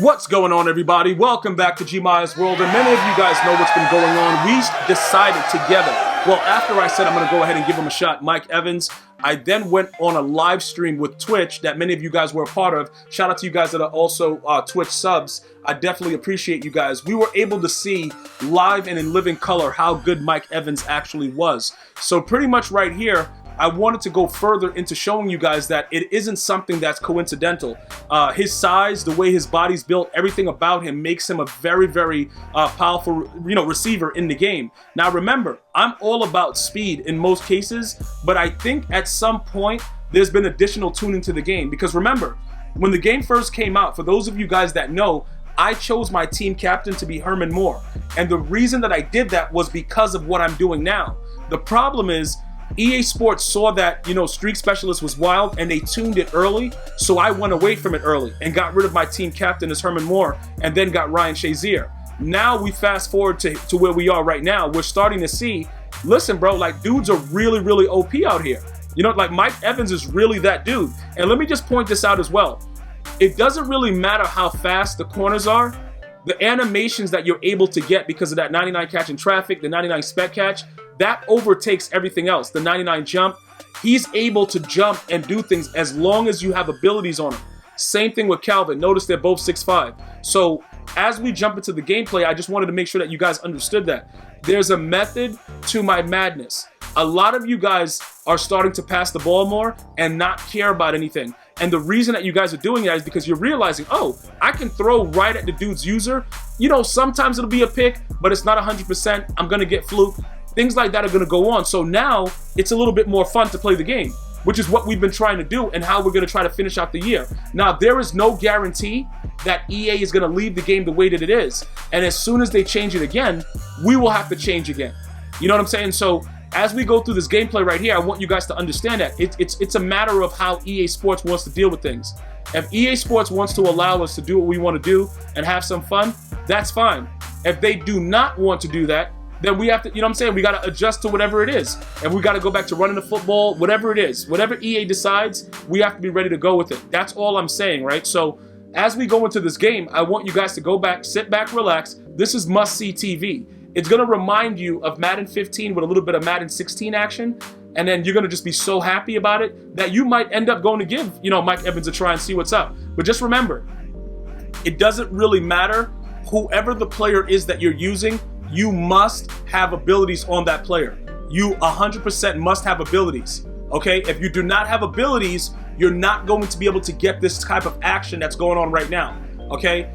What's going on, everybody? Welcome back to GmiasWorld, and many of you guys know what's been going on. We decided together, well, after I said I'm going to go ahead and give him a shot, Mike Evans, I then went on a live stream with Twitch that many of you guys were a part of. Shout out to you guys that are also Twitch subs. I definitely appreciate you guys. We were able to see live and in living color how good Mike Evans actually was. So pretty much right here, I wanted to go further into showing you guys that it isn't something that's coincidental. His size, the way his body's built, everything about him makes him a very, very powerful, receiver in the game. Now remember, I'm all about speed in most cases, but I think at some point there's been additional tuning to the game. Because remember, when the game first came out, for those of you guys that know, I chose my team captain to be Herman Moore. And the reason that I did that was because of what I'm doing now. The problem is, EA Sports saw that, Streak Specialist was wild and they tuned it early, so I went away from it early and got rid of my team captain as Herman Moore and then got Ryan Shazier. Now we fast forward to where we are right now. We're starting to see, listen, bro, like dudes are really, really OP out here. Like Mike Evans is really that dude. And let me just point this out as well. It doesn't really matter how fast the corners are. The animations that you're able to get because of that 99 catch in traffic, the 99 spec catch, that overtakes everything else. The 99 jump, he's able to jump and do things as long as you have abilities on him. Same thing with Calvin. Notice they're both 6'5". So as we jump into the gameplay, I just wanted to make sure that you guys understood that. There's a method to my madness. A lot of you guys are starting to pass the ball more and not care about anything. And the reason that you guys are doing that is because you're realizing, oh, I can throw right at the dude's user. Sometimes it'll be a pick, but it's not 100%. I'm going to get fluke. Things like that are going to go on. So now it's a little bit more fun to play the game, which is what we've been trying to do and how we're going to try to finish out the year. Now, there is no guarantee that EA is going to leave the game the way that it is. And as soon as they change it again, we will have to change again. You know what I'm saying? So as we go through this gameplay right here, I want you guys to understand that it's a matter of how EA Sports wants to deal with things. If EA Sports wants to allow us to do what we want to do and have some fun, that's fine. If they do not want to do that, then we have to, we got to adjust to whatever it is. And we got to go back to running the football, whatever it is. Whatever EA decides, we have to be ready to go with it. That's all I'm saying, right? So as we go into this game, I want you guys to go back, sit back, relax. This is must-see TV. It's going to remind you of Madden 15 with a little bit of Madden 16 action. And then you're going to just be so happy about it that you might end up going to give, Mike Evans a try and see what's up. But just remember, it doesn't really matter whoever the player is that you're using. You must have abilities on that player. You 100% must have abilities, okay? If you do not have abilities, you're not going to be able to get this type of action that's going on right now, okay?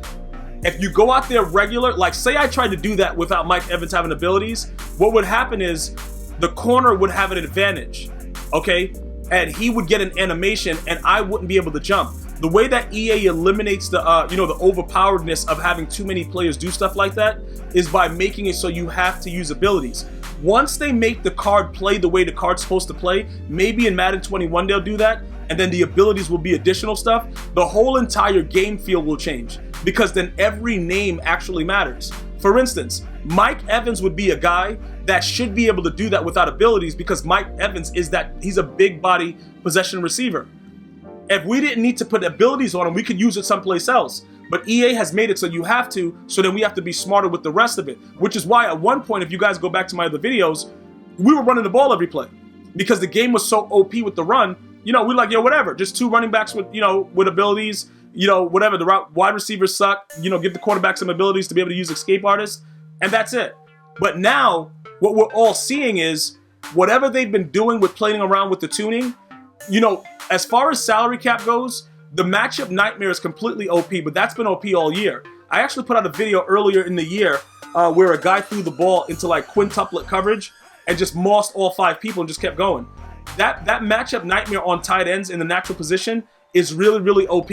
If you go out there regular, like say I tried to do that without Mike Evans having abilities, what would happen is the corner would have an advantage, okay? And he would get an animation and I wouldn't be able to jump. The way that EA eliminates the, the overpoweredness of having too many players do stuff like that is by making it so you have to use abilities. Once they make the card play the way the card's supposed to play, maybe in Madden 21 they'll do that, and then the abilities will be additional stuff, the whole entire game feel will change because then every name actually matters. For instance, Mike Evans would be a guy that should be able to do that without abilities because Mike Evans he's a big body possession receiver. If we didn't need to put abilities on him, we could use it someplace else. But EA has made it so you have to, so then we have to be smarter with the rest of it. Which is why at one point, if you guys go back to my other videos, we were running the ball every play. Because the game was so OP with the run, we're like, whatever. Just two running backs with, with abilities, whatever. The wide receivers suck, give the quarterback some abilities to be able to use escape artists. And that's it. But now, what we're all seeing is, whatever they've been doing with playing around with the tuning, as far as salary cap goes, the matchup nightmare is completely OP, but that's been OP all year. I actually put out a video earlier in the year where a guy threw the ball into like quintuplet coverage and just mossed all 5 people and just kept going. That matchup nightmare on tight ends in the natural position is really, really OP.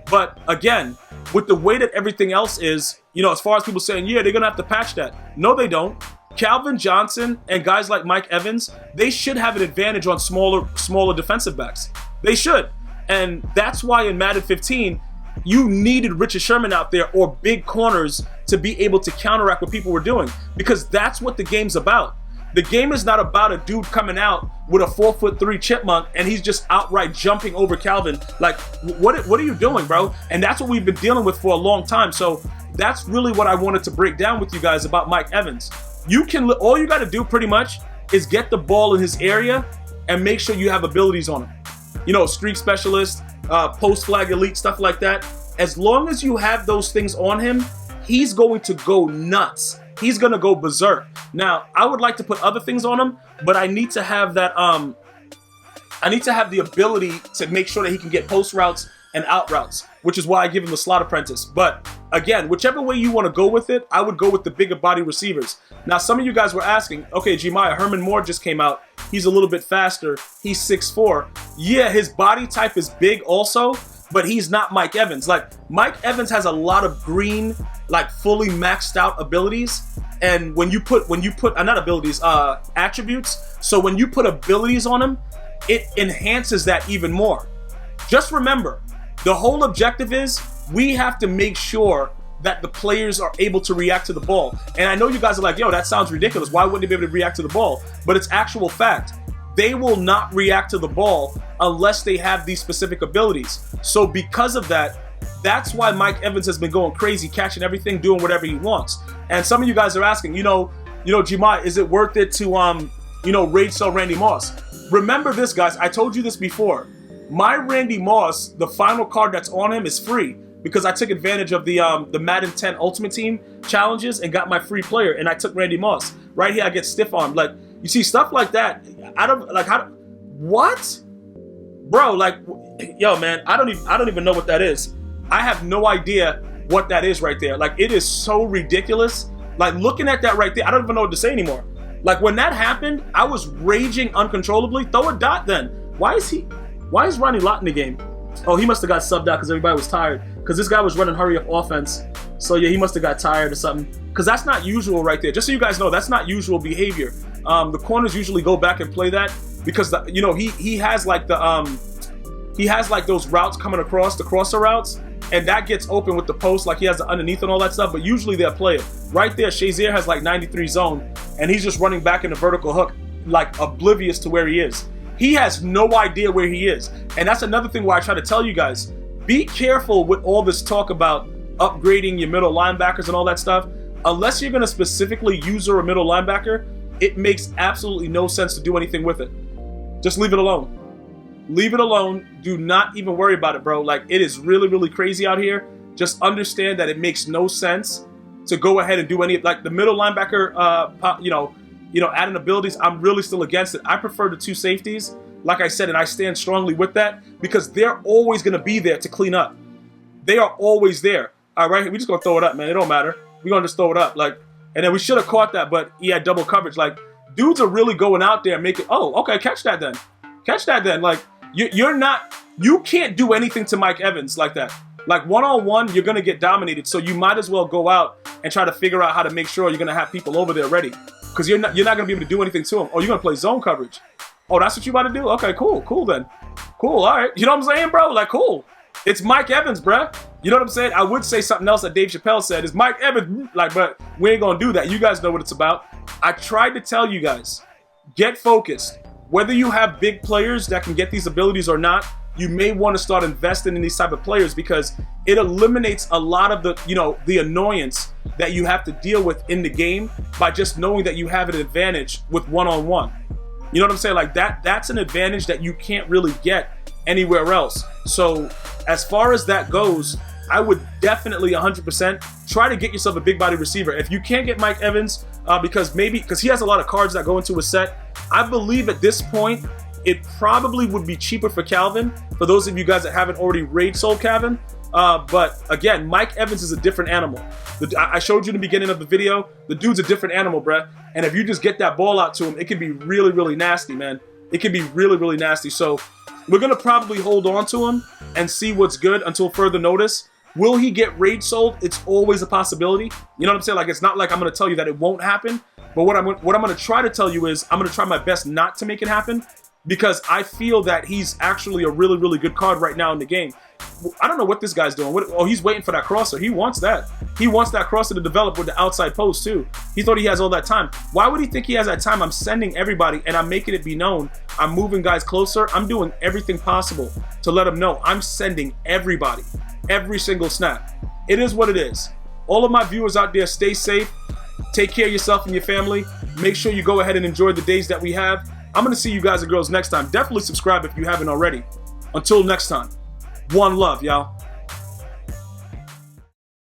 But again, with the way that everything else is, as far as people saying, yeah, they're going to have to patch that. No, they don't. Calvin Johnson and guys like Mike Evans, they should have an advantage on smaller defensive backs. They should. And that's why in Madden 15, you needed Richard Sherman out there or big corners to be able to counteract what people were doing. Because that's what the game's about. The game is not about a dude coming out with a 4'3" chipmunk and he's just outright jumping over Calvin. Like, what are you doing, bro? And that's what we've been dealing with for a long time. So that's really what I wanted to break down with you guys about Mike Evans. All you got to do pretty much is get the ball in his area and make sure you have abilities on him. You know, streak specialist, post flag elite, stuff like that. As long as you have those things on him, he's going to go nuts. He's gonna go berserk. Now, I would like to put other things on him, but I need to have that. I need to have the ability to make sure that he can get post routes and out routes, which is why I give him the slot apprentice. But again, whichever way you want to go with it, I would go with the bigger body receivers. Now, some of you guys were asking, okay, Gmia, Herman Moore just came out. He's a little bit faster. He's 6'4". Yeah, his body type is big also, but he's not Mike Evans. Like, Mike Evans has a lot of green, like fully maxed out abilities. And when you put not abilities, attributes. So when you put abilities on him, it enhances that even more. Just remember, the whole objective is we have to make sure that the players are able to react to the ball. And I know you guys are like, yo, that sounds ridiculous. Why wouldn't they be able to react to the ball? But it's actual fact. They will not react to the ball unless they have these specific abilities. So because of that, that's why Mike Evans has been going crazy, catching everything, doing whatever he wants. And some of you guys are asking, Gmia, is it worth it to, raid sell Randy Moss? Remember this, guys. I told you this before. My Randy Moss, the final card that's on him is free because I took advantage of the Madden 10 Ultimate Team challenges and got my free player, and I took Randy Moss. Right here, I get stiff armed. Like, you see stuff like that. What? Bro, like, yo, man, I don't even know what that is. I have no idea what that is right there. Like, it is so ridiculous. Like, looking at that right there, I don't even know what to say anymore. Like, when that happened, I was raging uncontrollably. Throw a dot then. Why is Ronnie Lott in the game? Oh, he must have got subbed out because everybody was tired. Because this guy was running hurry up offense. So yeah, he must have got tired or something. Because that's not usual right there. Just so you guys know, that's not usual behavior. The corners usually go back and play that because he has like those routes coming across, the crosser routes, and that gets open with the post, like he has the underneath and all that stuff. But usually they'll play it right there. Shazier has like 93 zone, and he's just running back in the vertical hook, like oblivious to where he is. He has no idea where he is, and that's another thing why I try to tell you guys: be careful with all this talk about upgrading your middle linebackers and all that stuff. Unless you're going to specifically use a middle linebacker, it makes absolutely no sense to do anything with it. Just leave it alone. Leave it alone. Do not even worry about it, bro. Like, it is really, really crazy out here. Just understand that it makes no sense to go ahead and do any, like the middle linebacker, adding abilities. I'm really still against it. I prefer the two safeties, like I said, and I stand strongly with that because they're always going to be there to clean up. They are always there. All right, we're just going to throw it up, man. It don't matter. We're going to just throw it up. Like, and then we should have caught that, but he had double coverage. Like, dudes are really going out there and making, oh, okay, catch that then. Catch that then. Like, you can't do anything to Mike Evans like that. Like, one-on-one, you're going to get dominated. So you might as well go out and try to figure out how to make sure you're going to have people over there ready. Because you're not going to be able to do anything to him. Oh, you're going to play zone coverage. Oh, that's what you about to do? Okay, cool then. Cool, all right. You know what I'm saying, bro? Like, cool. It's Mike Evans, bruh. You know what I'm saying? I would say something else that Dave Chappelle said. It's Mike Evans. Like, but we ain't going to do that. You guys know what it's about. I tried to tell you guys, get focused. Whether you have big players that can get these abilities or not, you may want to start investing in these type of players because it eliminates a lot of the annoyance that you have to deal with in the game by just knowing that you have an advantage with one-on-one. You know what I'm saying? Like, that's an advantage that you can't really get anywhere else. So as far as that goes, I would definitely 100% try to get yourself a big body receiver. If you can't get Mike Evans, because he has a lot of cards that go into a set, I believe at this point, it probably would be cheaper for Calvin, for those of you guys that haven't already raid sold Calvin. But again, Mike Evans is a different animal. I showed you in the beginning of the video, the dude's a different animal, bruh. And if you just get that ball out to him, it can be really, really nasty, man. It can be really, really nasty. So we're going to probably hold on to him and see what's good until further notice. Will he get raid sold? It's always a possibility. You know what I'm saying? Like, it's not like I'm going to tell you that it won't happen. But what I'm going to try to tell you is I'm going to try my best not to make it happen because I feel that he's actually a really, really good card right now in the game. I don't know what this guy's doing. Oh, he's waiting for that crosser. He wants that. He wants that crosser to develop with the outside post too. He thought he has all that time. Why would he think he has that time? I'm sending everybody and I'm making it be known. I'm moving guys closer. I'm doing everything possible to let them know I'm sending everybody, every single snap. It is what it is. All of my viewers out there, stay safe. Take care of yourself and your family. Make sure you go ahead and enjoy the days that we have. I'm going to see you guys and girls next time. Definitely subscribe if you haven't already. Until next time, one love, y'all.